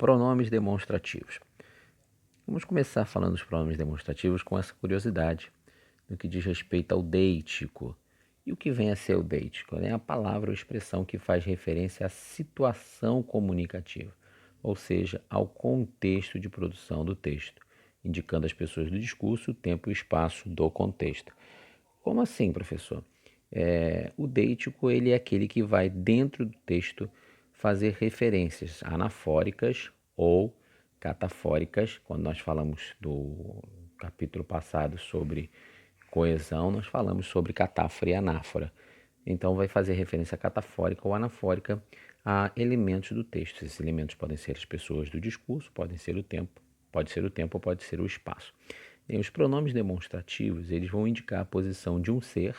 Pronomes demonstrativos. Vamos começar falando dos pronomes demonstrativos com essa curiosidade no que diz respeito ao deítico. E o que vem a ser o deítico? É a palavra ou expressão que faz referência à situação comunicativa, ou seja, ao contexto de produção do texto, indicando às pessoas do discurso o tempo e o espaço do contexto. Como assim, professor? O deítico ele é aquele que vai dentro do texto fazer referências anafóricas ou catafóricas. Quando nós falamos do capítulo passado sobre coesão, nós falamos sobre catáfora e anáfora. Então vai fazer referência catafórica ou anafórica a elementos do texto. Esses elementos podem ser as pessoas do discurso, podem ser o tempo, pode ser o tempo ou pode ser o espaço. E os pronomes demonstrativos, eles vão indicar a posição de um ser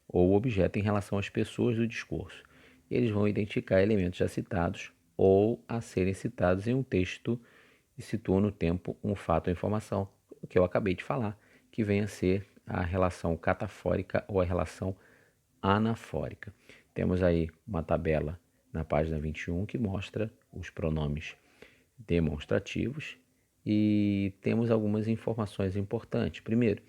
ou objeto em relação às pessoas do discurso. Eles vão identificar elementos já citados ou a serem citados em um texto e situam no tempo um fato ou informação, o que eu acabei de falar, que vem a ser a relação catafórica ou a relação anafórica. Temos aí uma tabela na página 21 que mostra os pronomes demonstrativos e temos algumas informações importantes. Primeiro,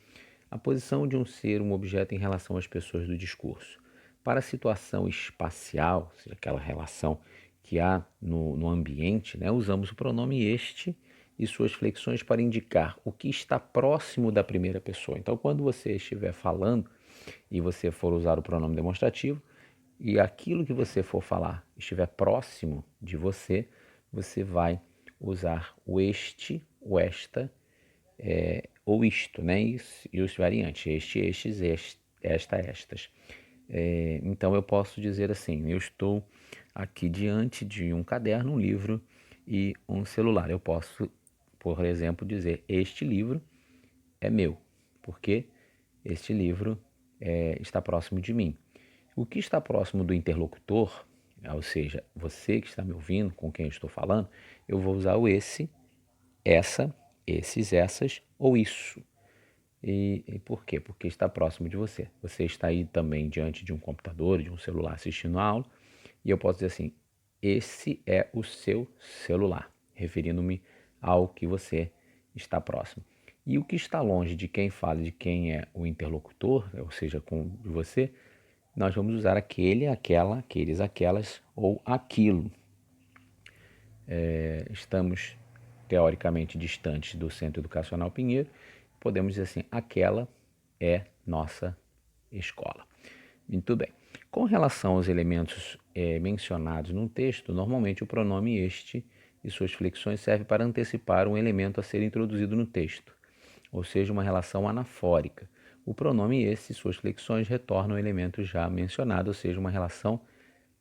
a posição de um ser, um objeto em relação às pessoas do discurso. Para a situação espacial, ou seja, aquela relação que há no ambiente, usamos o pronome este e suas flexões para indicar o que está próximo da primeira pessoa. Então, quando você estiver falando e você for usar o pronome demonstrativo e aquilo que você for falar estiver próximo de você, você vai usar o este, o esta, ou isto, e os variantes, este, estes, esta, estas. Então eu posso dizer assim, eu estou aqui diante de um caderno, um livro e um celular. Eu posso, por exemplo, dizer este livro é meu, porque este livro está próximo de mim. O que está próximo do interlocutor, ou seja, você que está me ouvindo, com quem eu estou falando, eu vou usar o esse, essa, esses, essas ou isso. E por quê? Porque está próximo de você. Você está aí também diante de um computador, de um celular assistindo a aula, e eu posso dizer assim: esse é o seu celular, referindo-me ao que você está próximo. E o que está longe de quem fala, de quem é o interlocutor, ou seja, com você, nós vamos usar aquele, aquela, aqueles, aquelas ou aquilo. Estamos teoricamente distantes do Centro Educacional Pinheiro, podemos dizer assim, aquela é nossa escola. Muito bem. Com relação aos elementos mencionados no texto, normalmente o pronome este e suas flexões serve para antecipar um elemento a ser introduzido no texto, ou seja, uma relação anafórica. O pronome este e suas flexões retornam o elemento já mencionado, ou seja, uma relação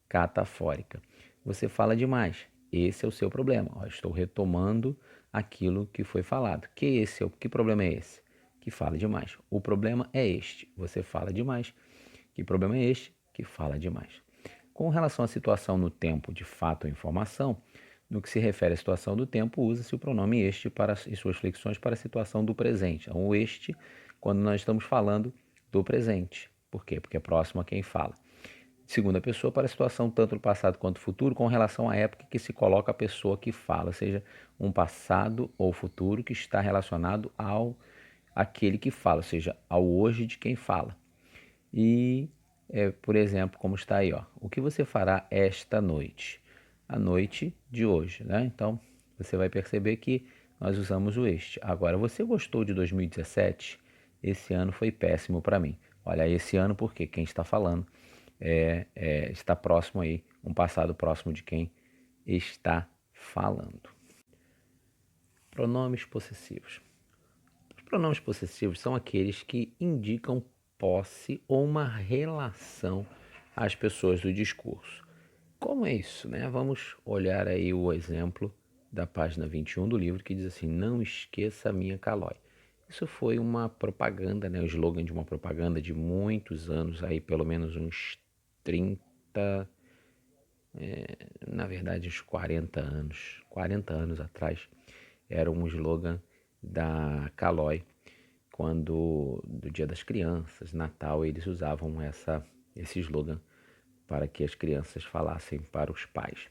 catafórica. Você fala demais. Esse é o seu problema. Estou retomando aquilo que foi falado. Que problema é esse? Que fala demais. O problema é este. Você fala demais. Que problema é este? Que fala demais. Com relação à situação no tempo de fato ou informação, no que se refere à situação do tempo, usa-se o pronome este e suas flexões para a situação do presente. Então, o este, quando nós estamos falando do presente. Por quê? Porque é próximo a quem fala. Segunda pessoa para a situação tanto do passado quanto do futuro com relação à época que se coloca a pessoa que fala, ou seja, um passado ou futuro que está relacionado ao aquele que fala, ou seja, ao hoje de quem fala. E, por exemplo, como está aí, o que você fará esta noite? A noite de hoje, Então, você vai perceber que nós usamos o este. Agora, você gostou de 2017? Esse ano foi péssimo para mim. Olha, esse ano porque quem está falando está próximo aí, um passado próximo de quem está falando. Pronomes possessivos. Os pronomes possessivos são aqueles que indicam posse ou uma relação às pessoas do discurso. Como é isso, Vamos olhar aí o exemplo da página 21 do livro que diz assim: não esqueça a minha Calói. Isso foi uma propaganda, o slogan de uma propaganda de muitos anos, aí pelo menos uns 30, na verdade uns 40 anos atrás, era um slogan da Calói, quando do Dia das Crianças, Natal, eles usavam esse slogan para que as crianças falassem para os pais.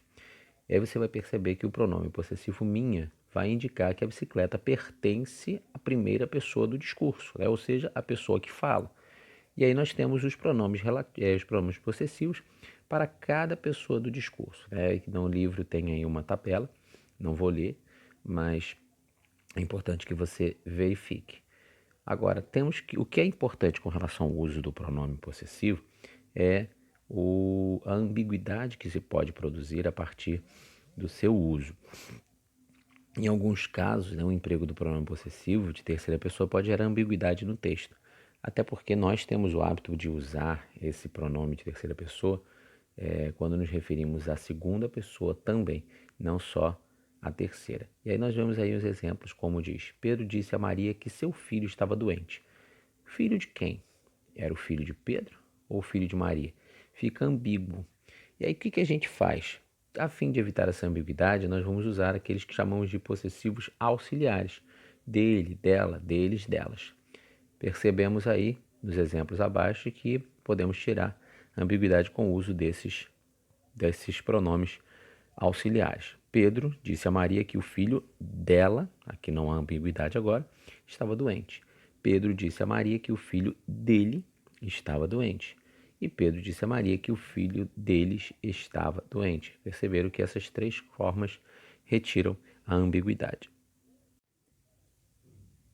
E aí você vai perceber que o pronome possessivo minha vai indicar que a bicicleta pertence à primeira pessoa do discurso, né? Ou seja, a pessoa que fala. E aí nós temos os pronomes possessivos para cada pessoa do discurso, né? No livro tem aí uma tabela, não vou ler, mas é importante que você verifique. Agora, o que é importante com relação ao uso do pronome possessivo é a ambiguidade que se pode produzir a partir do seu uso. Em alguns casos, né, o emprego do pronome possessivo de terceira pessoa pode gerar ambiguidade no texto, até porque nós temos o hábito de usar esse pronome de terceira pessoa quando nos referimos à segunda pessoa também, não só à terceira. E aí nós vemos aí os exemplos, como diz: Pedro disse a Maria que seu filho estava doente. Filho de quem? Era o filho de Pedro ou o filho de Maria? Fica ambíguo. E aí o que a gente faz? A fim de evitar essa ambiguidade, nós vamos usar aqueles que chamamos de possessivos auxiliares. Dele, dela, deles, delas. Percebemos aí, nos exemplos abaixo, que podemos tirar a ambiguidade com o uso desses pronomes auxiliares. Pedro disse a Maria que o filho dela, aqui não há ambiguidade agora, estava doente. Pedro disse a Maria que o filho dele estava doente. E Pedro disse a Maria que o filho deles estava doente. Perceberam que essas três formas retiram a ambiguidade.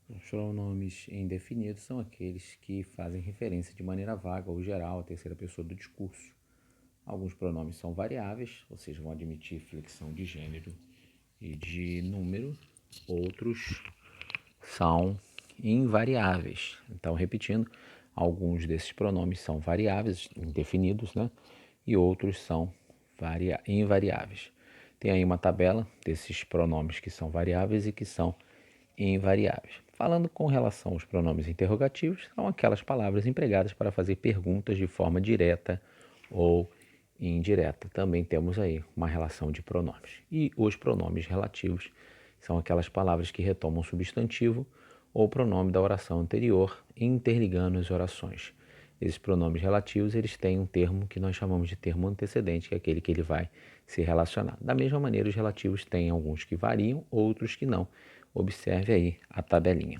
Os pronomes indefinidos são aqueles que fazem referência de maneira vaga ou geral à terceira pessoa do discurso. Alguns pronomes são variáveis, ou seja, vão admitir flexão de gênero e de número. Outros são invariáveis. Então, repetindo, alguns desses pronomes são variáveis, indefinidos, né? E outros são invariáveis. Tem aí uma tabela desses pronomes que são variáveis e que são invariáveis. Falando com relação aos pronomes interrogativos, são aquelas palavras empregadas para fazer perguntas de forma direta ou indireta. Também temos aí uma relação de pronomes. E os pronomes relativos são aquelas palavras que retomam o substantivo ou pronome da oração anterior, interligando as orações. Esses pronomes relativos, eles têm um termo que nós chamamos de termo antecedente, que é aquele que ele vai se relacionar. Da mesma maneira, os relativos têm alguns que variam, outros que não. Observe aí a tabelinha.